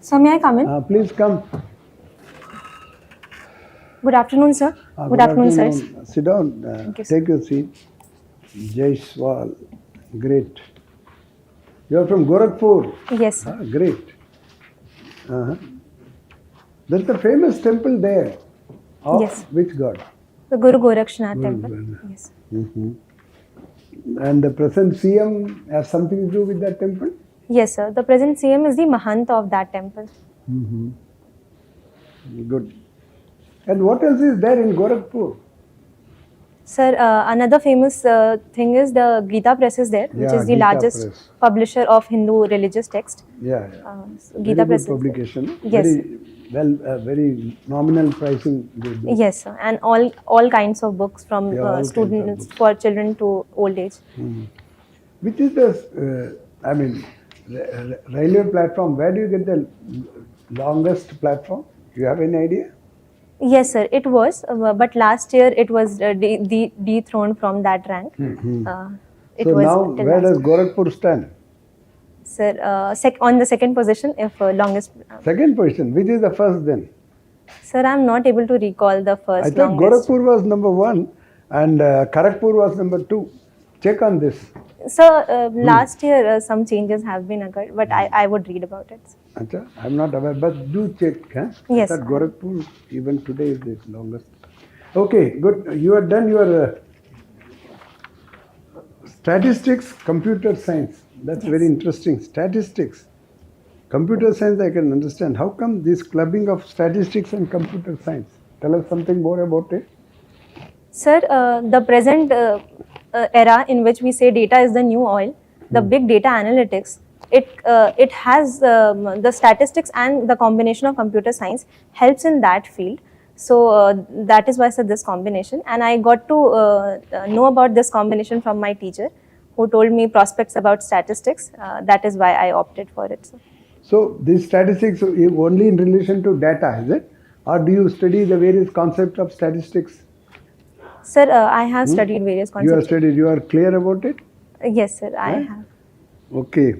Sir, may I come in? Please come. Good afternoon, sir. Good afternoon, sirs. Sit down. Thank you, sir. Take your seat. Jaiswal. Great. You are from Gorakhpur. Yes, sir. Great. Uh-huh. There's a famous temple there. Of Yes. which god? The Guru Gorakshnath Guru temple. Gorakshnath. Yes. And the present CM has something to do with that temple? Yes, sir. The present CM is the Mahant of that temple. Good. And what else is there in Gorakhpur? Sir, another famous thing is the Gita Press is there, which Yeah, is the Gita largest Press. publisher of Hindu religious text. Yeah. Gita Very Press good is there. publication. Yes. Very well, very nominal pricing they do. Yes, sir. And all kinds of books from Yeah, all kinds of students books. for children to old age. Which is the, railway platform? Where do you get the longest platform? You have any idea? Yes, sir. It was, but last year it was dethroned from that rank. It So was now, till where last does Gorakhpur stand? Sir, on the second position, if longest. Second position. Which is the first then? Sir, I'm not able to recall the first I thought longest. Gorakhpur was number 1 and Kharagpur was number 2. Check on this. So last year some changes have been occurred, but I would read about it. Acha, I'm not aware, but do check. Huh? Yes. I thought Gorakhpur even today is the longest. Okay, good. You have done your statistics, computer science. That's very interesting. Statistics. Computer science I can understand. How come this clubbing of statistics and computer science? Tell us something more about it. Sir, the present era in which we say data is the new oil, the big data analytics, it has the statistics and the combination of computer science helps in that field. So that is why I said this combination, and I got to know about this combination from my teacher, who told me prospects about statistics. That is why I opted for it. So these statistics is only in relation to data, is it? Or do you study the various concepts of statistics? Sir, I have studied various concepts. You have studied, you are clear about it? Yes, sir, I have. Okay.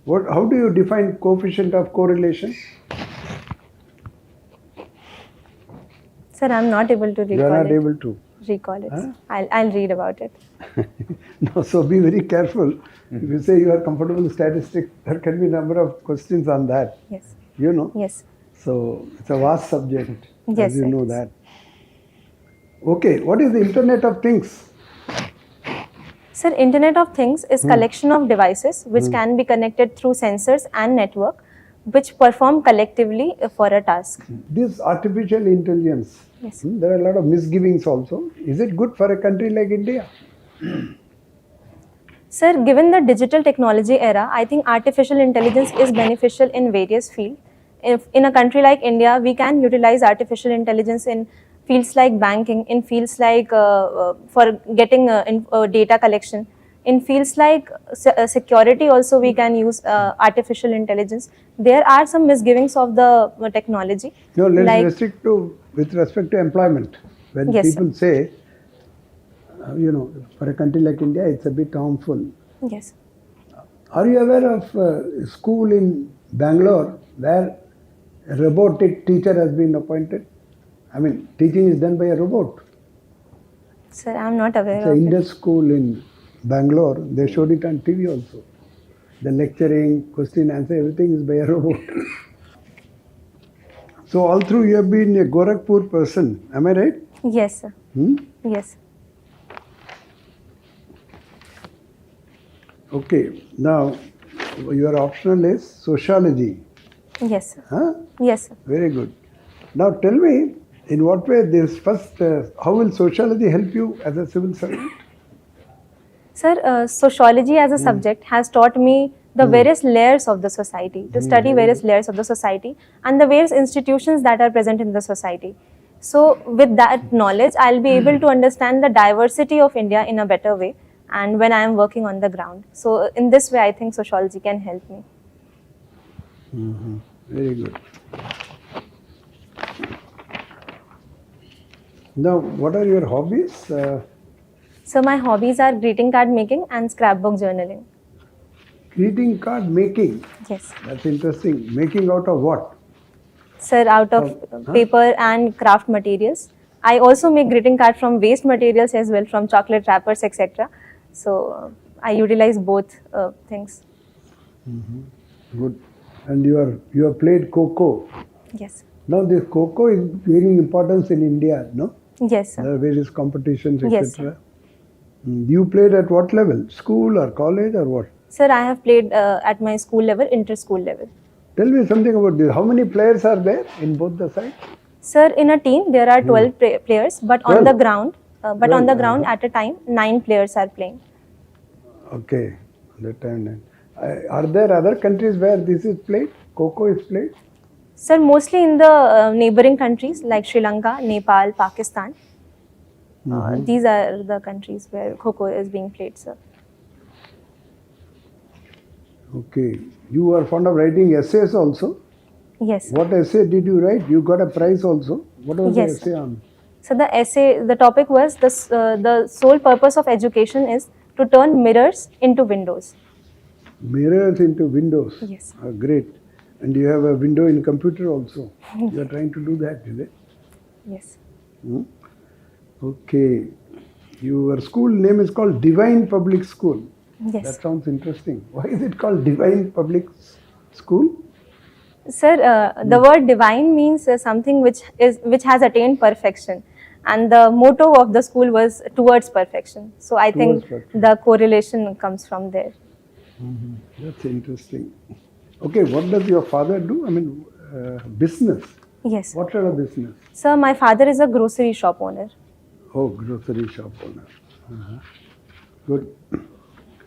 How do you define coefficient of correlation? Sir, I'm not able to recall You are not it. able to. Recall it. I'll read about it. No, so be very careful. If you say you are comfortable with statistics, there can be a number of questions on that. Yes. You know? Yes. So it's a vast subject. Yes, as you sir, know yes. that. Okay, what is the Internet of Things? Sir, Internet of Things is collection of devices which can be connected through sensors and network which perform collectively for a task. This artificial intelligence, Yes. there are a lot of misgivings also. Is it good for a country like India? Sir, given the digital technology era, I think artificial intelligence is beneficial in various fields. If in a country like India, we can utilize artificial intelligence in fields like banking, in fields like for getting data collection, in fields like security also we can use artificial intelligence. There are some misgivings of the technology. No, let's like, restrict to with respect to employment. When Yes, people say, for a country like India, it's a bit harmful. Yes. Are you aware of a school in Bangalore where a robotic teacher has been appointed? I mean, teaching is done by a robot. Sir, I'm not aware It's of an it. Indus school in Bangalore. They showed it on TV also. The lecturing, question, answer, everything is by a robot. So all through you have been a Gorakhpur person. Am I right? Yes, sir. Yes. Okay. Now, your optional is sociology. Yes, sir. Huh? Yes, sir. Very good. Now tell me, in what way this first, how will sociology help you as a civil servant? Sir, sociology as a subject has taught me the various layers of the society, to study various layers of the society and the various institutions that are present in the society. So with that knowledge, I'll be able to understand the diversity of India in a better way, and when I am working on the ground. So in this way, I think sociology can help me. Very good. Now, what are your hobbies? So my hobbies are greeting card making and scrapbook journaling. Greeting card making. Yes. That's interesting. Making out of what? Sir, out of paper and craft materials. I also make greeting card from waste materials as well, from chocolate wrappers, etc. So I utilize both things. Good. And you have played Coco. Yes. Now this Coco is gaining importance in India, no? Yes, There sir. are various competitions, Yes, etc. You played at what level? School or college or what? Sir, I have played at my school level, inter-school level. Tell me something about this. How many players are there in both the sides? Sir, in a team there are 12 players, but on 12? the ground, Well, at a time 9 players are playing. Okay, that time then. Are there other countries where this is played? Coco is played? Sir, mostly in the neighboring countries like Sri Lanka, Nepal, Pakistan. These are the countries where Kho is being played, sir. Okay. You are fond of writing essays also? Yes. What essay did you write? You got a prize also. What was Yes, the essay on? So the topic was the sole purpose of education is to turn mirrors into windows. Mirrors into windows. Yes. Great. And you have a window in computer also. You are trying to do that, is it? Yes. Okay. Your school name is called Divine Public School. Yes. That sounds interesting. Why is it called Divine Public School? Sir, the word divine means something which has attained perfection, and the motto of the school was towards perfection. So I think the correlation comes from there. That's interesting. Okay, what does your father do? I mean, business. Yes. What sort of business? Sir, my father is a grocery shop owner. Oh, grocery shop owner. Good.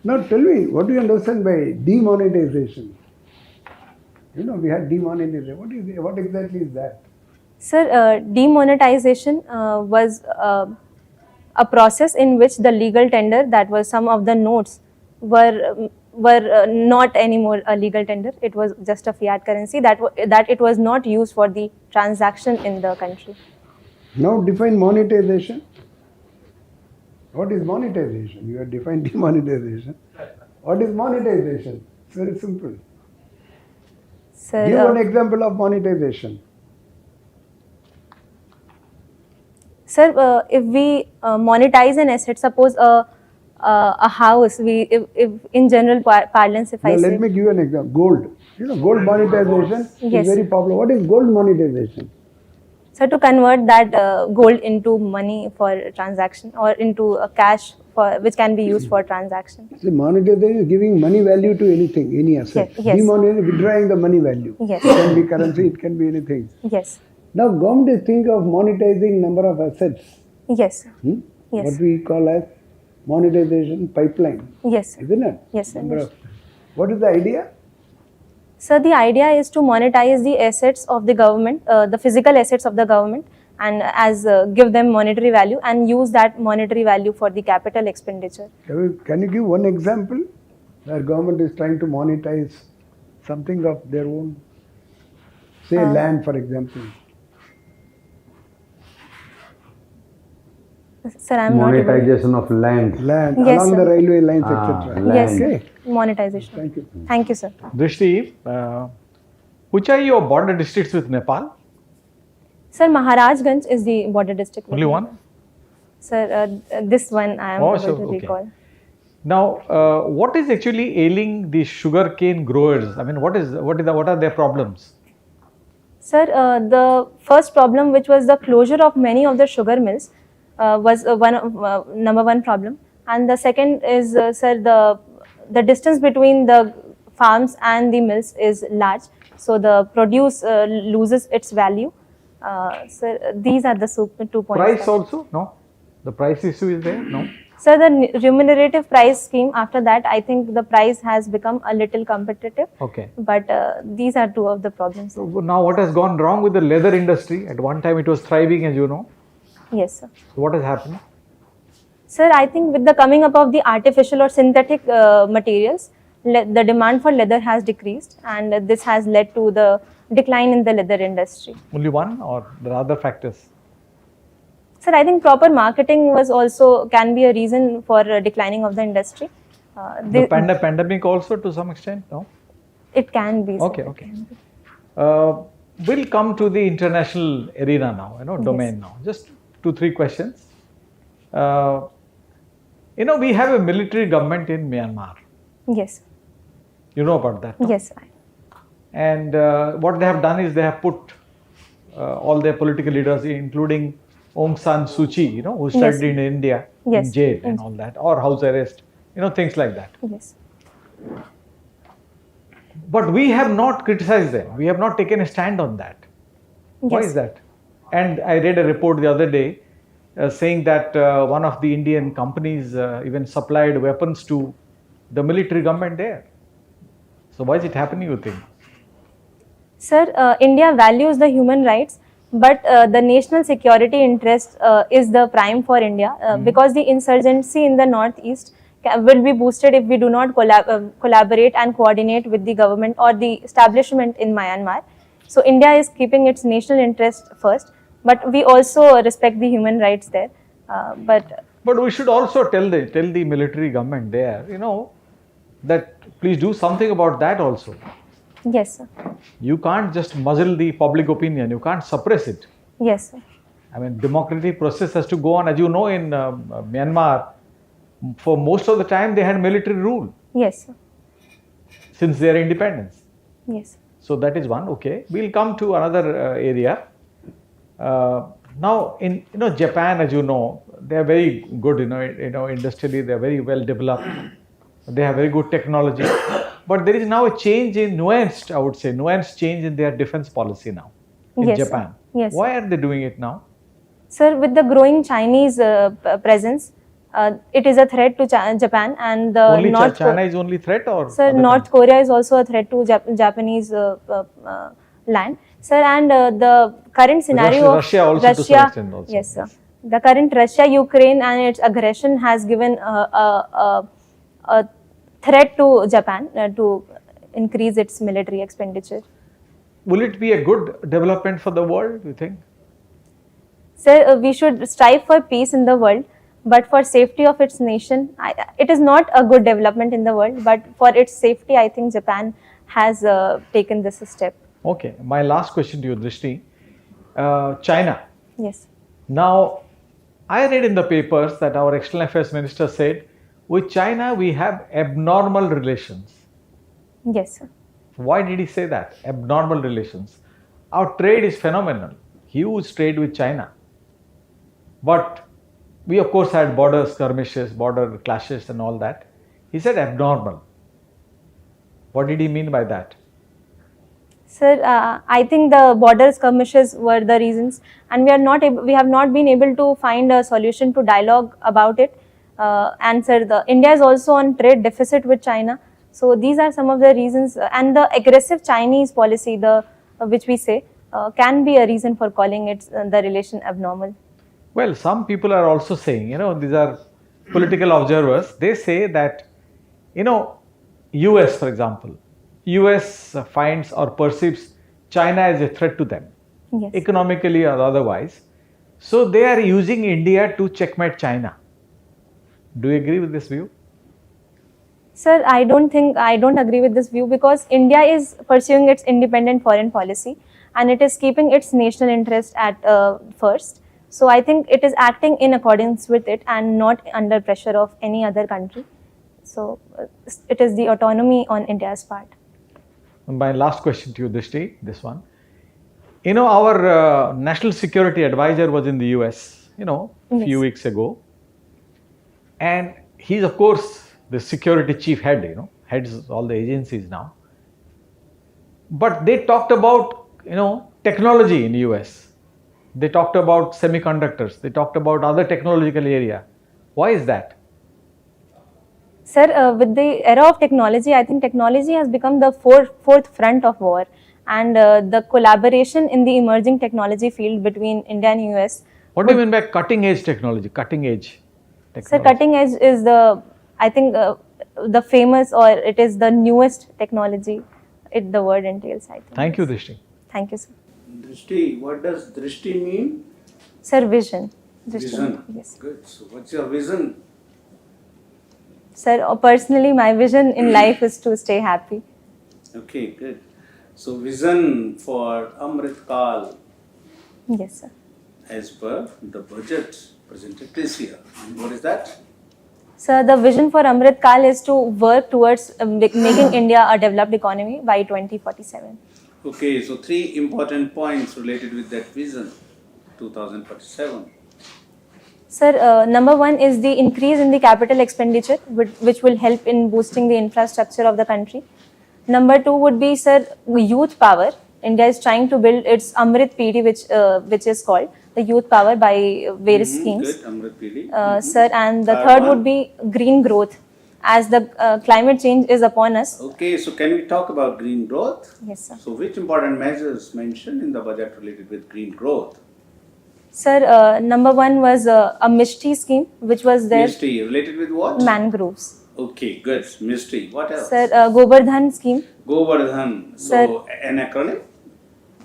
Now tell me, what do you understand by demonetization? You know, we had demonetization. What exactly is that? Sir, demonetization was a process in which the legal tender, that was some of the notes, were not anymore a legal tender. It was just a fiat currency that it was not used for the transaction in the country. Now define monetization. What is monetization? You have defined demonetization. What is monetization? It's very simple. Sir, Give one example of monetization. Sir, if we monetize an asset, suppose a house, if in general parlance, if I say. Let me give you an example. Gold. You know, gold monetization Yes. is very popular. What is gold monetization? So to convert that gold into money for transaction, or into cash which can be used for transaction. See, monetization is giving money value to anything, any asset. Yes. Demonetization is withdrawing the money value. Yes. It can be currency, it can be anything. Yes. Now, government is thinking of monetizing number of assets. Yes. Yes. What we call as monetization pipeline. Yes. Isn't it? Yes. What is the idea? So the idea is to monetize the assets of the government, the physical assets of the government, and give them monetary value and use that monetary value for the capital expenditure. Can you give one example where government is trying to monetize something of their own? Say land, for example. Sir, I am not able. Monetization of land. Land, Yes, along sir. the railway lines, etc. land. Yes. Okay. Monetization. Thank you. Thank you, sir. Drishti, which are your border districts with Nepal? Sir, Maharajganj is the border district. with Only me. one? Sir, this one I am Oh, able so, to okay. recall. Now, what is actually ailing the sugarcane growers? I mean, what are their problems? Sir, the first problem, which was the closure of many of the sugar mills, was number one problem, and the second is, sir, the distance between the farms and the mills is large, so the produce loses its value. Sir, these are the 2 points. Price also? No? The price issue is there? No? Sir, the remunerative price scheme, after that, I think the price has become a little competitive. Okay. But these are two of the problems. So now what has gone wrong with the leather industry? At one time it was thriving, as you know. Yes, sir. So what has happened? Sir, I think with the coming up of the artificial or synthetic materials, the demand for leather has decreased, and this has led to the decline in the leather industry. Only one, or there are other factors? Sir, I think proper marketing can be a reason for declining of the industry. The pandemic also to some extent, no? It can be. sir, Okay, it okay. can be. We'll come to the international arena now, domain now. Just 2-3 questions. We have a military government in Myanmar. Yes. You know about that, no? Yes. And what they have done is they have put all their political leaders, including Aung San Suu Kyi, who studied in India, Yes. in jail and all that, or house arrest, things like that. Yes. But we have not criticized them. We have not taken a stand on that. Why Yes. is that? And I read a report the other day saying that one of the Indian companies even supplied weapons to the military government there. So why is it happening, you think? Sir, India values the human rights, but the national security interest is the prime for India because the insurgency in the northeast will be boosted if we do not collaborate and coordinate with the government or the establishment in Myanmar. So India is keeping its national interest first, but we also respect the human rights there. But we should also tell the military government there, that please do something about that also. yes, sir. You can't just muzzle the public opinion. You can't suppress it. Yes, sir. I mean, democratic process has to go on. As you know, in Myanmar, for most of the time they had military rule Yes, sir. since their independence. Yes. So that is one. Okay, we'll come to another area. Now, in Japan, as you know, they are very good. Industrially, they are very well developed. They have very good technology. But there is now a change in nuanced change in their defense policy now in Yes, sir. Japan. Yes. Why are they doing it now? Sir, with the growing Chinese presence, it is a threat to Japan and the Only North China is only threat, or Sir, other North Korea is also a threat to Japanese land. Sir, and the current scenario Russia of also to some extent also. Yes, sir. The current Russia-Ukraine and its aggression has given a threat to Japan to increase its military expenditure. Will it be a good development for the world, you think? Sir, we should strive for peace in the world, but for safety of its nation, it is not a good development in the world, but for its safety, I think Japan has taken this step. Okay, my last question to you, Drishti. China. Yes. Now, I read in the papers that our External Affairs Minister said, with China we have abnormal relations. Yes, sir. Why did he say that? Abnormal relations. Our trade is phenomenal. Huge trade with China. But we of course had border skirmishes, border clashes and all that. He said abnormal. What did he mean by that? Sir, I think the border skirmishes were the reasons, and we have not been able to find a solution to dialogue about it. And sir, India is also on trade deficit with China. So these are some of the reasons, and the aggressive Chinese policy, which we say, can be a reason for calling it the relation abnormal. Well, some people are also saying, these are political observers, they say that, US, for example, US finds or perceives China as a threat to them, Yes. economically or otherwise. So they are using India to checkmate China. Do you agree with this view? Sir, I don't agree with this view, because India is pursuing its independent foreign policy and it is keeping its national interest at first. So I think it is acting in accordance with it and not under pressure of any other country. So it is the autonomy on India's part. My last question to you, Drishti, this one. Our national security advisor was in the US, a few Yes. weeks ago. And he's of course the security chief head, heads all the agencies now. But they talked about, technology in US. They talked about semiconductors. They talked about other technological area. Why is that? Sir, with the era of technology, I think technology has become the fourth front of war, and the collaboration in the emerging technology field between India and US. What do you mean by cutting edge technology? Cutting edge technology. Sir, cutting edge is the famous, or it is the newest technology. The word entails, I think. Thank you, Drishti. Thank you, sir. Drishti, what does Drishti mean? Sir, vision. Vision. Yes. Good. So, what's your vision? Sir, personally, my vision in life is to stay happy. Okay, good. So vision for Amrit Kal Yes, sir. as per the budget presented this year. And what is that? So the vision for Amrit Kal is to work towards making India a developed economy by 2047. Okay, so 3 important points related with that vision, 2047. Sir, number one is the increase in the capital expenditure, which will help in boosting the infrastructure of the country. Number two would be, sir, youth power. India is trying to build its Amrit PD, which is called the youth power by various schemes. Good, Amrit PD. Sir, and the Third third one? would be green growth, as the climate change is upon us. Okay, so can we talk about green growth? Yes, sir. So which important measures mentioned in the budget related with green growth? Sir, number one was a Mishti scheme, which was there. Mishti, related with what? Mangroves. Okay, good. Mishti. What else? Sir, Govardhan scheme. Govardhan. So Sir. an acronym?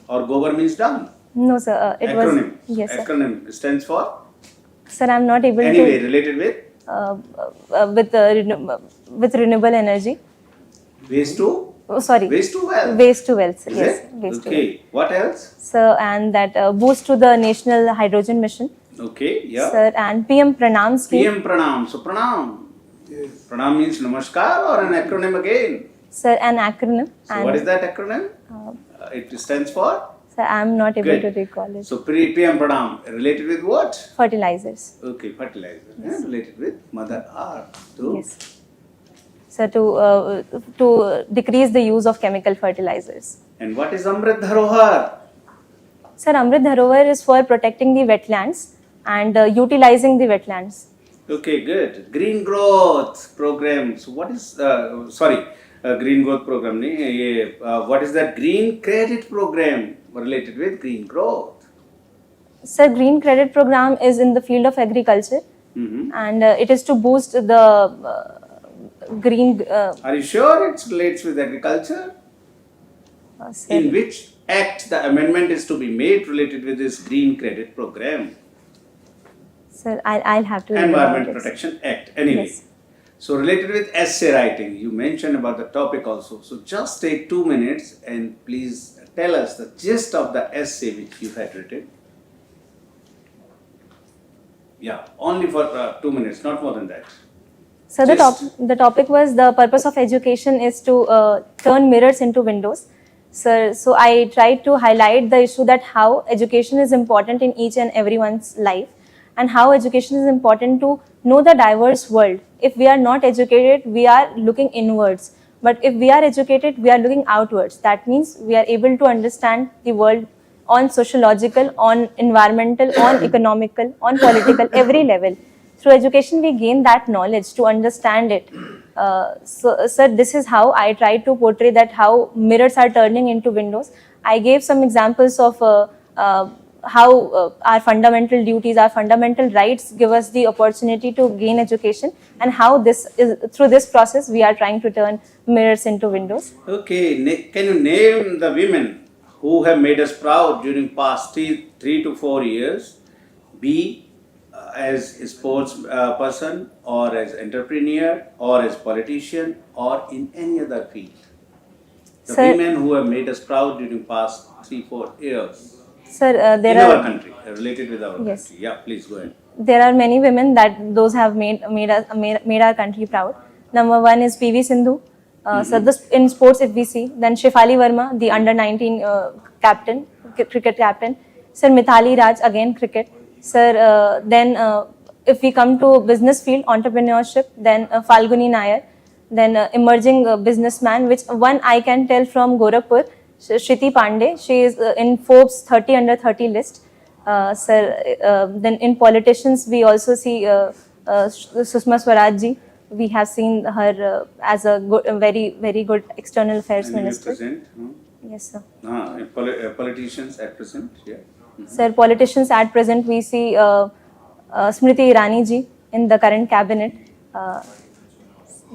Or Gobar means done? No, sir. It Acronym. was. Yes, sir. Acronym stands for? Sir, I'm not able Anyway, to. related with? With renewable energy. Waste to? Oh, sorry. Waste to wealth. Waste to wealth. Is Yes. it? Waste to Okay. wealth. What else? Sir, and that boost to the national hydrogen mission. Okay, yeah. Sir, and PM Pranam scheme. PM Pranam. So Pranam. Pranam means namaskar or an acronym again? Sir, an acronym. So And what is that acronym? It stands for? sir, I'm not able Good. to recall it. So PM Pranam related with what? Fertilizers. Okay, fertilizer. Yeah, related with Mother Earth. So, Yes. Sir, to decrease the use of chemical fertilizers. and what is Amrit Dharohar? Sir, Amrit Dharohar is for protecting the wetlands and utilizing the wetlands. Okay, good. Green growth program. So what is green growth program? What is that green credit program related with green growth? Sir, Green Credit Program is in the field of agriculture, Mhm. and it is to boost the green. Are you sure it relates with agriculture? Sir, In which act the amendment is to be made related with this green credit program? sir, I'll have to read Environment about it. Protection Act. Anyway. Yes. So related with essay writing, you mentioned about the topic also. So just take 2 minutes and please tell us the gist of the essay which you had written. Yeah, only for 2 minutes, not more than that. So Just- the topic was the purpose of education is to turn mirrors into windows. So I tried to highlight the issue that how education is important in each and everyone's life, and how education is important to know the diverse world. If we are not educated, we are looking inwards. But if we are educated, we are looking outwards. That means we are able to understand the world on sociological, on environmental, on economical, on political, every level. Through education, we gain that knowledge to understand it. Sir, this is how I try to portray that how mirrors are turning into windows. I gave some examples of how our fundamental duties, our fundamental rights give us the opportunity to gain education, and how through this process we are trying to turn mirrors into windows. Okay, can you name the women who have made us proud during past 3 to 4 years, be as a sports person or as entrepreneur or as politician or in any other field? The Sir- women who have made us proud during past 3-4 years Sir, in there our are country, related with our Yes. country. Yeah, please go ahead. there are many women that those have made our country proud. Number one is PV Sindhu. So in sports, if we see, then Shefali Verma, the under-19 captain, cricket captain. Sir, Mithali Raj, again cricket. Sir, then if we come to business field, entrepreneurship, then Falguni Nayar, then emerging businessman, which one I can tell from Gorakhpur, Shriti Pandey. She is in Forbes 30 under 30 list. Then in politicians, we also see Sushma Swaraj ji. We have seen her as a very, very good external affairs And you minister. present? Yes, sir. Politicians at present, yeah. Sir, politicians at present, we see Smriti Irani ji in the current cabinet.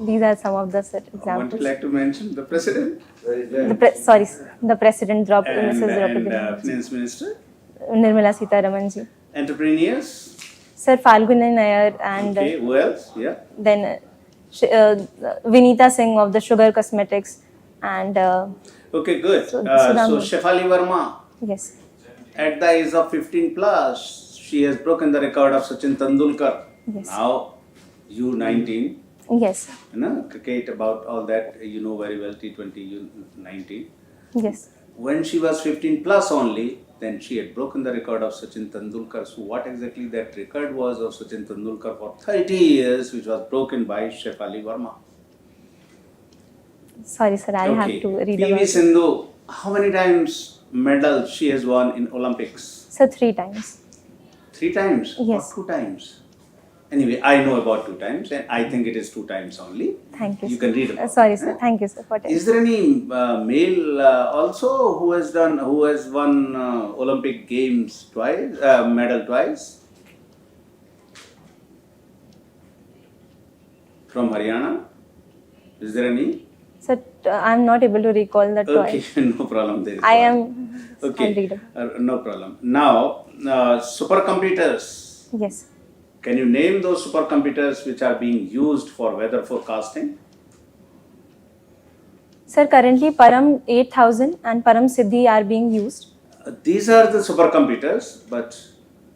These are some of the Would examples. you like to mention the president The president, and Mrs. Draupadi finance minister, Nirmala Sitharaman ji. entrepreneurs? Sir, Falguni Nayar, and Okay, who else? Yeah. then Vinita Singh of the Sugar Cosmetics, and Okay, good. So, So, Sudham- Shefali Verma, yes, at the age of 15 plus, she has broken the record of Sachin Tendulkar. Yes. Now, you 19, yes, you know, cricket, about all that, you know very well, T20, you 19. yes. When she was 15 plus only, then she had broken the record of Sachin Tendulkar. So what exactly that record was of Sachin Tendulkar for 30 years, which was broken by Shefali Verma. Sorry, sir, I'll have to read PV about it. Sindhu, how many times medals she has won in Olympics? So 3 times. 3 times Yes. or 2 times? Anyway, I know about 2 times, and I think it is 2 times only. Thank you. You sir. can read about Sorry, it, sir. eh? Thank you, sir, for telling. Is there any male also who has won Olympic Games twice, medal twice? From Haryana? Is there any? Sir, I'm not able to recall that Okay, twice. no problem. There is I one. am. I'll read Okay, about no problem. Now, supercomputers. Yes. Can you name those supercomputers which are being used for weather forecasting? Sir, currently Param 8000 and Param Siddhi are being used. These are the supercomputers, but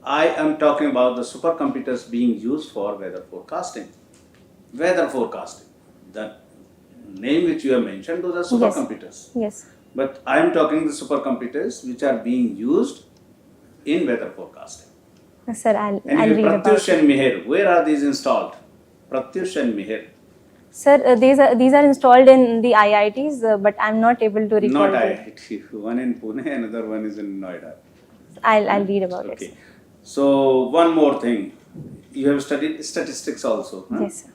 I am talking about the supercomputers being used for weather forecasting. Weather forecasting. The name which you have mentioned, those are supercomputers. Yes. But I am talking the supercomputers which are being used in weather forecasting. Sir, I'll Anyway, read about Pratyush it. and Meher, where are these installed? Pratyush and Meher. Sir, these are installed in the IITs, but I'm not able to recall. Not the- IIT. One in Pune, another one is in Noida. I'll read about it. Okay. So one more thing. You have studied statistics also. Huh? Yes, sir.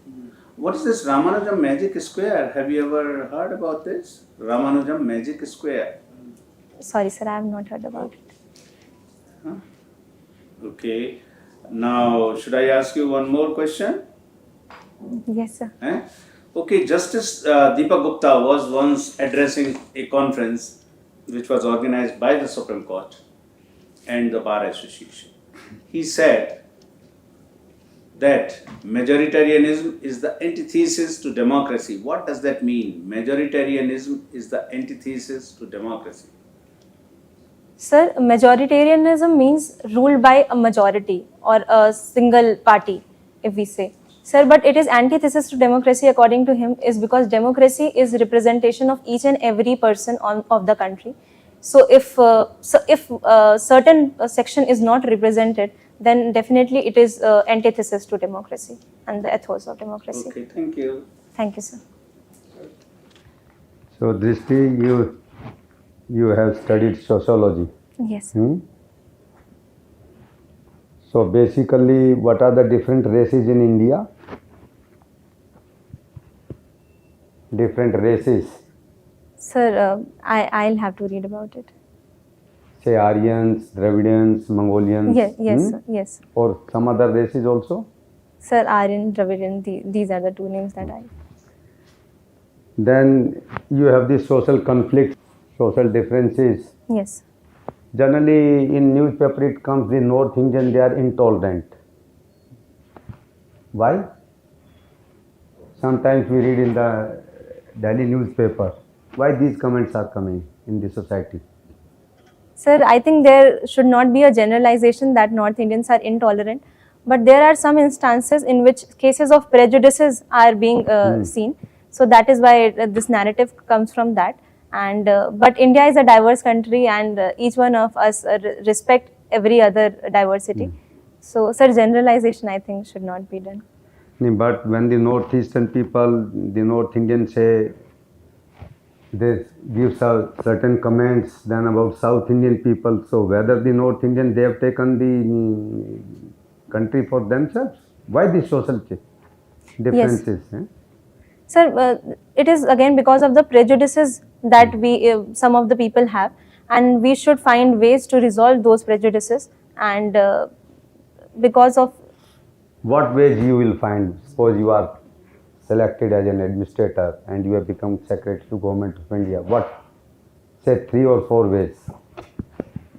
What is this Ramanujam Magic Square? Have you ever heard about this? Ramanujam Magic Square. Sorry, sir, I have not heard about it. Huh? Okay. Now, should I ask you one more question? Yes, sir. Eh? Okay, Justice Deepak Gupta was once addressing a conference which was organized by the Supreme Court and the Bar Association. He said that majoritarianism is the antithesis to democracy. What does that mean? Majoritarianism is the antithesis to democracy. Sir, majoritarianism means ruled by a majority or a single party, if we say. Sir, but it is antithesis to democracy according to him is because democracy is representation of each and every person of the country. So if certain section is not represented, then definitely it is antithesis to democracy and the ethos of democracy. Okay, thank you. Thank you, sir. So, Drishti, you have studied sociology. Yes. So, basically, what are the different races in India? Different races. Sir, I'll have to read about it. Say Aryans, Dravidians, Mongolians. Yes, sir. Yes. Or some other races also? Sir, Aryan, Dravidian, these are the two names that I... Then you have the social conflicts, social differences. Yes. Generally, in newspaper it comes the North Indian, they are intolerant. Why? Sometimes we read in the daily newspaper. Why these comments are coming in the society? Sir, I think there should not be a generalization that North Indians are intolerant, but there are some instances in which cases of prejudices are being seen. So that is why this narrative comes from that. And but India is a diverse country, and each one of us respect every other diversity. So, sir, generalization I think should not be done. But when the northeastern people, the North Indians say, they give certain comments then about South Indian people. So whether the North Indian, they have taken the country for themselves. Why the social differences? Yes. Sir, it is again because of the prejudices that we some of the people have, and we should find ways to resolve those prejudices. And because of What ways you will find? Suppose you are selected as an administrator and you have become secretary to Government of India. What, say 3 or 4 ways?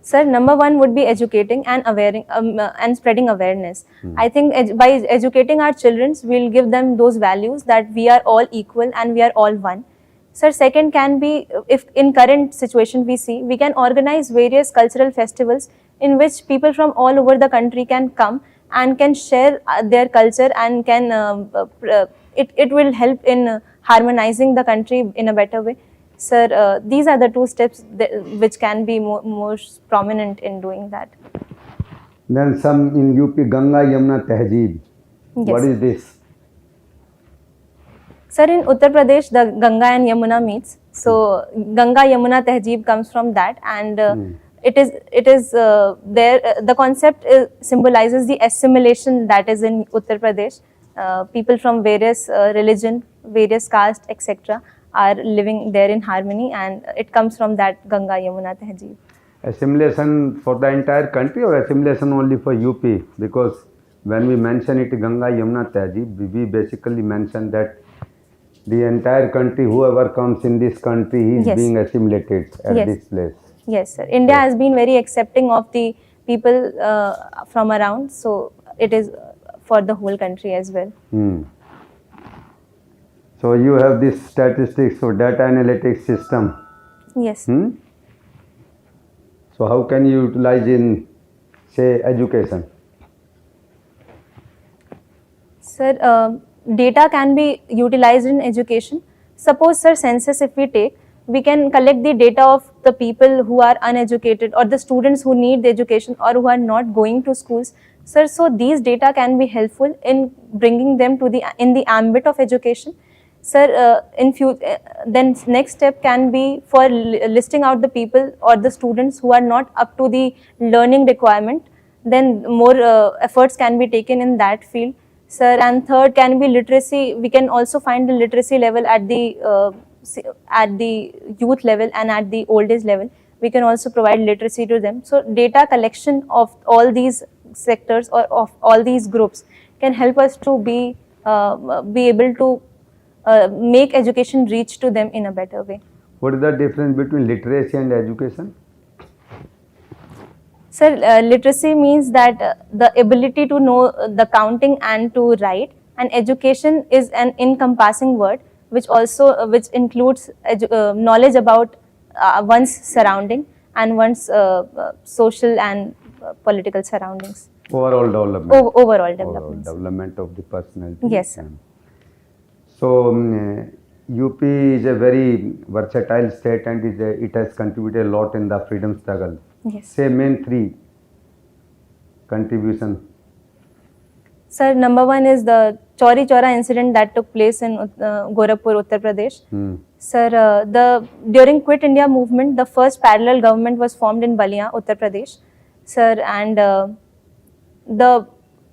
Sir, number one would be educating and and spreading awareness. I think by educating our children, we'll give them those values that we are all equal and we are all one. Sir, second can be, if in current situation we see, we can organize various cultural festivals in which people from all over the country can come and can share their culture and can it will help in harmonizing the country in a better way. Sir, these are the two steps which can be most prominent in doing that. Then some in UP, Ganga Yamuna Tehzeeb. What is this? Sir, in Uttar Pradesh, the Ganga and Yamuna meets. So, Ganga Yamuna Tehzeeb comes from that, and it is there. The concept symbolizes the assimilation that is in Uttar Pradesh. People from various religion, various caste, etc., are living there in harmony, and it comes from that Ganga Yamuna Tehzeeb. Assimilation for the entire country or assimilation only for UP? Because when we mention it Ganga Yamuna Tehzeeb, we basically mention that the entire country, whoever comes in this country, he is Yes. being assimilated at Yes. this place. Yes, sir. India has been very accepting of the people from around, so it is for the whole country as well. So you have this statistics or data analytics system. Yes. So how can you utilize in, say, education? Sir, data can be utilized in education. Suppose, sir, census if we take, we can collect the data of the people who are uneducated or the students who need the education or who are not going to schools. Sir, so these data can be helpful in bringing them to in the ambit of education. Sir, then next step can be for listing out the people or the students who are not up to the learning requirement. Then more efforts can be taken in that field. Sir, and third can be literacy. We can also find the literacy level at the youth level and at the old age level. We can also provide literacy to them. So data collection of all these sectors or of all these groups can help us to be able to make education reach to them in a better way. What is the difference between literacy and education? Sir, literacy means that the ability to know the counting and to write, and education is an encompassing word which also which includes knowledge about one's surrounding and one's social and political surroundings. Overall development. Overall development. Development of the personality. Yes, sir. So UP is a very versatile state and it has contributed a lot in the freedom struggle. Yes. Say main three contributions. Sir, number one is the Chauri Chaura incident that took place in Gorakhpur, Uttar Pradesh. Sir, during Quit India movement, the first parallel government was formed in Balia, Uttar Pradesh. Sir, and the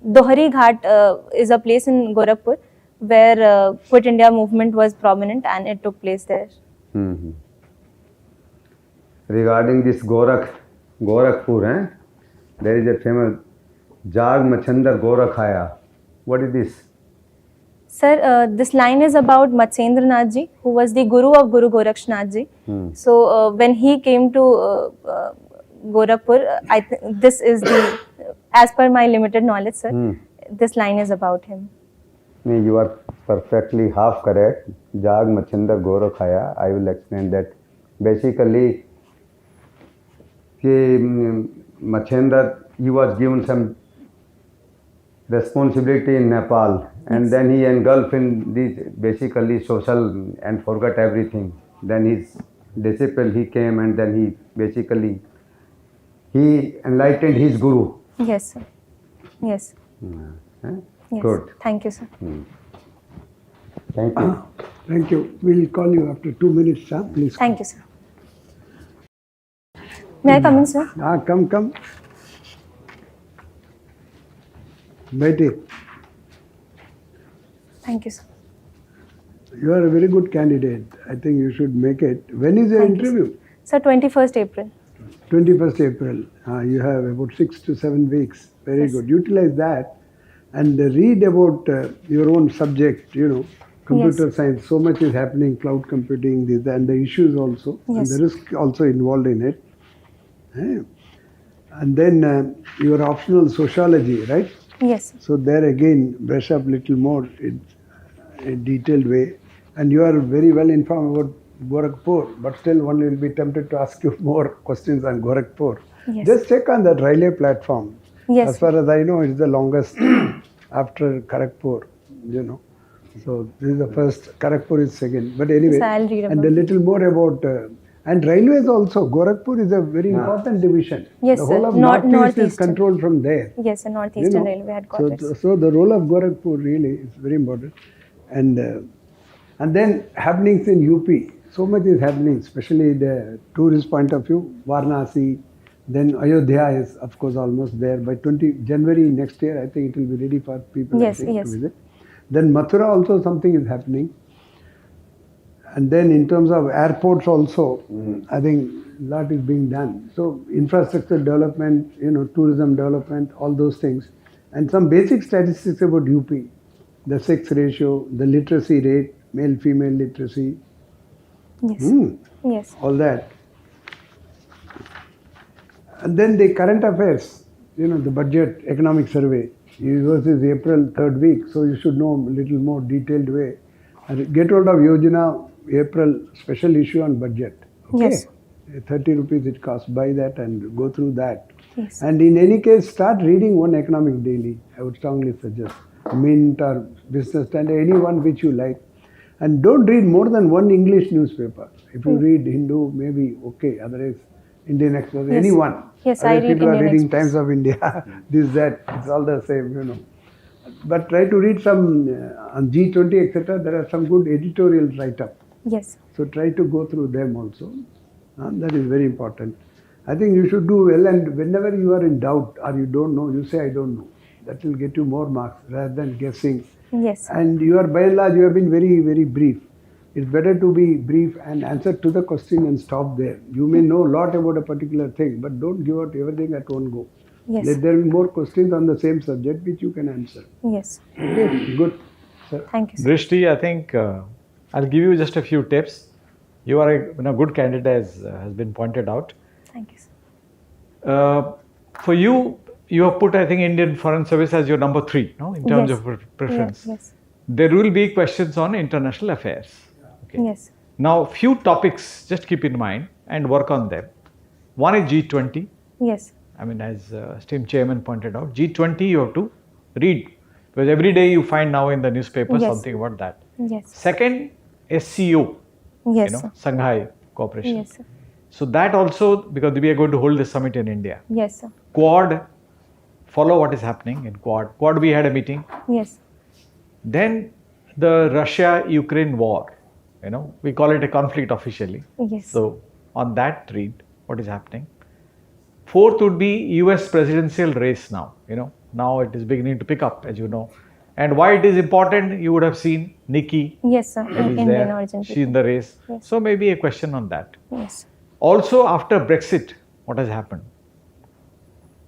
Dohari Ghat is a place in Gorakhpur where Quit India movement was prominent and it took place there. Regarding this Gorakhpur, there is a famous Jag Machandar Gorakhaya. What is this? Sir, this line is about Matsendra Nath Ji, who was the guru of Guru Gorakshnath Ji. So when he came to Gorakhpur, this is the, as per my limited knowledge, sir, this line is about him. You are perfectly half correct. Jag Machandar Gorakhaya. I will explain that. Basically, Machandar, he was given some responsibility in Nepal, and then he engulfed in this basically social and forgot everything. Then his disciple, he came and then he basically he enlightened his guru. Yes, sir. Yes. Yes. Good. Thank you, sir. Thank you. Thank you. We'll call you after 2 minutes, sir. Please. Thank you, sir. May I come in, sir? Come. Betty, Thank you, sir. you are a very good candidate. I think you should make it. When is your Thank you, interview? Sir, 21st April. 21st April. You have about 6 to 7 weeks. Very Yes. good. Utilize that and read about your own subject, computer science. So much is happening, cloud computing, and the issues also, and Yes. the risk also involved in it. And then your optional sociology, right? Yes. So there again, brush up little more in a detailed way. And you are very well informed about Gorakhpur, but still one will be tempted to ask you more questions on Gorakhpur. Yes. Just check on that railway platform. Yes, As far as I know, it's the longest after Kharagpur, you know. So this is the first, Kharagpur is second. But anyway, So I'll read and about a it. little more about, and railways also, Gorakhpur is a very important division. Yes, the whole sir. of Northeastern. Northeast is controlled from there. Yes, the Northeastern Railway headquarters. So the role of Gorakhpur really is very important. And then happenings in UP. So much is happening, especially the tourist point of view. Varanasi, then Ayodhya is of course almost there. By 20 January next year, I think it will be ready for people Yes, I think, yes. to visit. Then Mathura also something is happening. And then in terms of airports also, I think a lot is being done. So infrastructure development, tourism development, all those things. And some basic statistics about UP, the sex ratio, the literacy rate, male-female literacy, Yes. Yes. all that. And then the current affairs, the budget economic survey. Yours is April third week, so you should know a little more detailed way. And get hold of Yojana April special issue on budget. Okay? Yes. 30 rupees it costs. Buy that and go through that. Yes. And in any case, start reading one economic daily. I would strongly suggest Mint or Business Standard, any one which you like. And don't read more than one English newspaper. If you read Hindu, maybe okay. Otherwise, Indian Express, Yes. any one. Yes, I Otherwise, read people are Indian reading Express. Times of India, this, that. It's all the same, But try to read some on G20, etc. There are some good editorial write-up. Yes. So try to go through them also. That is very important. I think you should do well, and whenever you are in doubt or you don't know, you say I don't know. That will get you more marks rather than guessing. Yes. And you are by and large, you have been very, very brief. It's better to be brief and answer to the question and stop there. You may know a lot about a particular thing, but don't give out everything at one go. Yes. Let there be more questions on the same subject which you can answer. Yes. Okay, good. Sir. Thank you, sir. Drishti, I think I'll give you just a few tips. You are a good candidate, as has been pointed out. Thank you, sir. For you, you have put, I think, Indian Foreign Service as your number 3, no, in terms Yes. of preference. Yes. There will be questions on international affairs. Okay. Yes. Now, few topics, just keep in mind and work on them. One is G20. Yes. I mean, as esteemed chairman pointed out, G20 you have to read, because every day you find now in the newspaper Yes. something about that. Yes. Second, SCO, Yes, sir. Shanghai Cooperation. Yes, sir. So that also, because we are going to hold the summit in India. Yes, sir. Quad, follow what is happening in Quad. Quad, we had a meeting. Yes. Then the Russia-Ukraine war, we call it a conflict officially. Yes. So on that, read what is happening. Fourth would be US presidential race now. Now it is beginning to pick up, as you know. And why it is important, you would have seen Nikki. Yes, sir. is Indian there. origin. She's in the race. Yes. So maybe a question on that. Yes. Also, after Brexit, what has happened?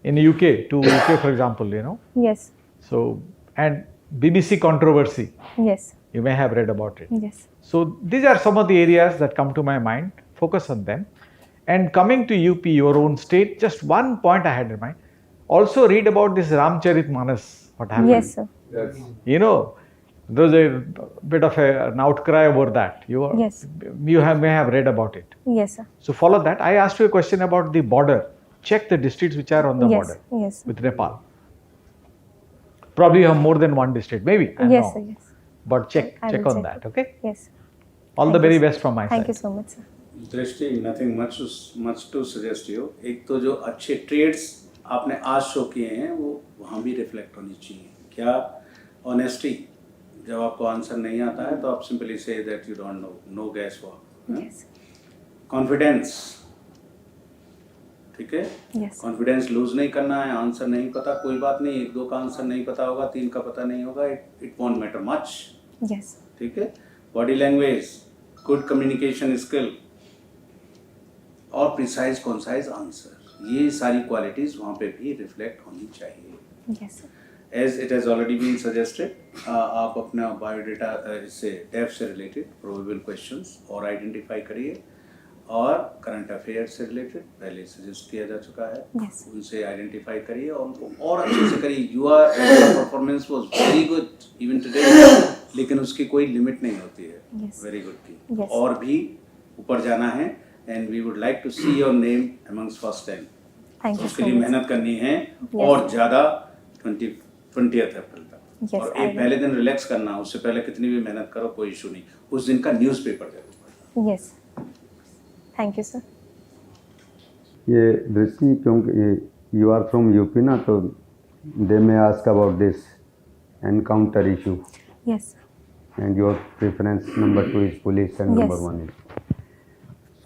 In the UK, for example, Yes. So, and BBC controversy, Yes. you may have read about it. Yes. So, these are some of the areas that come to my mind. Focus on them. And coming to UP, your own state, just one point I had in mind. Also read about this Ramcharitmanas, what happened. Yes, sir. There was a bit of an outcry over that. Yes. You may have read about it. Yes, sir. So follow that. I asked you a question about the border. Check the districts which are on the Yes. border Yes. with Nepal. Probably you have more than one district, maybe. I don't Yes, know. sir. Yes. But check I will on check. that, okay? Yes. All Thank the very you, sir. best from my Thank you side. so much, sir. Drishti nothing much to suggest you. एक तो जो अच्छे trades आपने आज show किए हैं वो वहाँ भी रिफ्लेक्ट होनी चाहिए। क्या ऑनेस्टी, जब आपको आंसर नहीं आता है तो आप simply say that you don't know, no guess work. Yes. Confidence, ठीक है, Yes. कॉन्फिडेंस लूज नहीं करना है। आंसर नहीं पता, कोई बात नहीं, 1-2 का आंसर नहीं पता होगा, 3 का पता नहीं होगा, it won't matter much, Yes. ठीक है। Body language, good communication skill और प्रिसाइज कॉन्साइज आंसर, ये सारी क्वालिटीज वहाँ पे भी रिफ्लेक्ट होनी चाहिए। Yes, sir. As it has already been suggested, आप अपना बायोडेटा इससे डेफ से रिलेटेड प्रोबेबल क्वेश्चंस और आइडेंटिफाई करिए और करंट अफेयर से रिलेटेड पहले सजेस्ट किया जा चुका है. Yes. उनसे आइडेंटिफाई करिए और उनको और अच्छे से करिए. Your performance was very good even today, लेकिन उसकी कोई लिमिट नहीं होती है. Yes. वेरी गुड की. Yes. और भी ऊपर जाना है and we would like to see your name amongst first 10. Thank you उसके so लिए much. मेहनत करनी है Yes. और ज़्यादा 20th अप्रैल तक. Yes, और I एक will. पहले दिन रिलैक्स करना, उससे पहले कितनी भी मेहनत करो कोई इशू नहीं. उस दिन का न्यूज़पेपर जरूर. Yes. Thank you, sir. ये दृष्टि, क्योंकि यू आर फ्रॉम यूपी ना, तो they may ask about this encounter issue Yes. and your preference number 2 is police and number Yes. 1 is.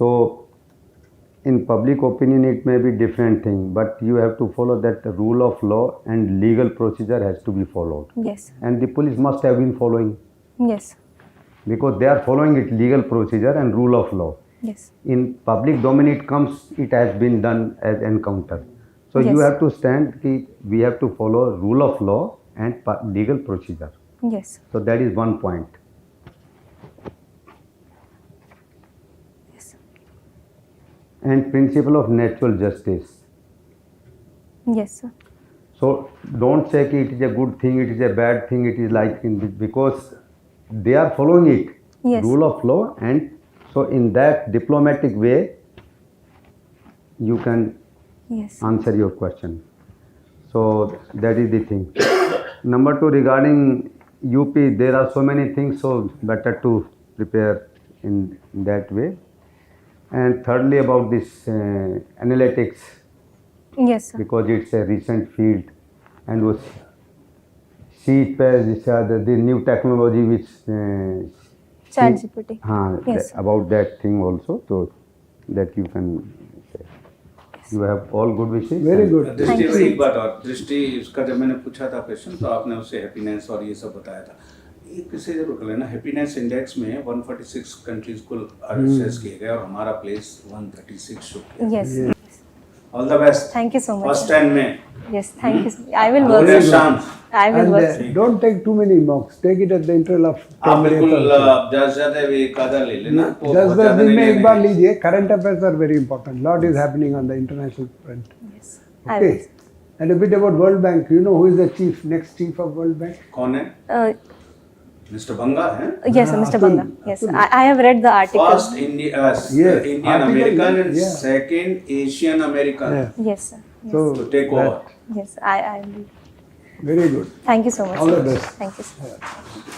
So in public opinion it may be different thing, but you have to follow that the rule of law and legal procedure has to be followed, Yes. and the police must have been following, Yes. because they are following it legal procedure and rule of law. Yes. In public domain it comes, it has been done as encounter. So you Yes. have to stand ki we have to follow rule of law and legal procedure. Yes. So that is one point. Yes. And principle of natural justice. Yes, sir. So don't say ki it is a good thing, it is a bad thing, it is like in because they are following it. Yes. Rule of law, and so in that diplomatic way you can Yes. answer your question. So that is the thing. Number 2, regarding UP, there are so many things, so better to prepare in that way. And thirdly, about this analytics, Yes, sir. because it's a recent field, and was see the new technology which ChatGPT. Yes. about that thing also, so that you can say. You have all good wishes. Very and- good. दृष्टि, Thank you. एक बात और, दृष्टि उसका जब मैंने पूछा था क्वेश्चन तो आपने उसे हैप्पीनेस और ये सब बताया था. एक विषय जरूर कर लेना. हैप्पीनेस इंडेक्स में 146 कंट्रीज को असेस किए गए और हमारा प्लेस 136 शो किया. Yes. All the best. Thank you so much. First sir. 10 में Yes. Thank you. I will work. पूरे sir. शाम. I will And work. don't take too many mocks. Take it at the interval of आप 10 minutes बिल्कुल or so. ज्यादा भी एक आधा ले लेना. वो Just बहुत the ज्यादा दिन नहीं में एक लेने. बार लीजिए. Current affairs are very important. Lot is happening on the international front. Yes. I will. Okay. And a bit about World Bank. You know who is the chief, next chief of World Bank? कौन है? Uh, mister बंगा है. yes, sir, Mr. Atul. Banga. Yes. I have read the article. First Yes. Indian Article, American and yeah. Second Asian American Yeah. Yes, sir. Yes. So to take that- over. Yes. I will. very good. Thank you so much. All sir. the best. Thank you, sir.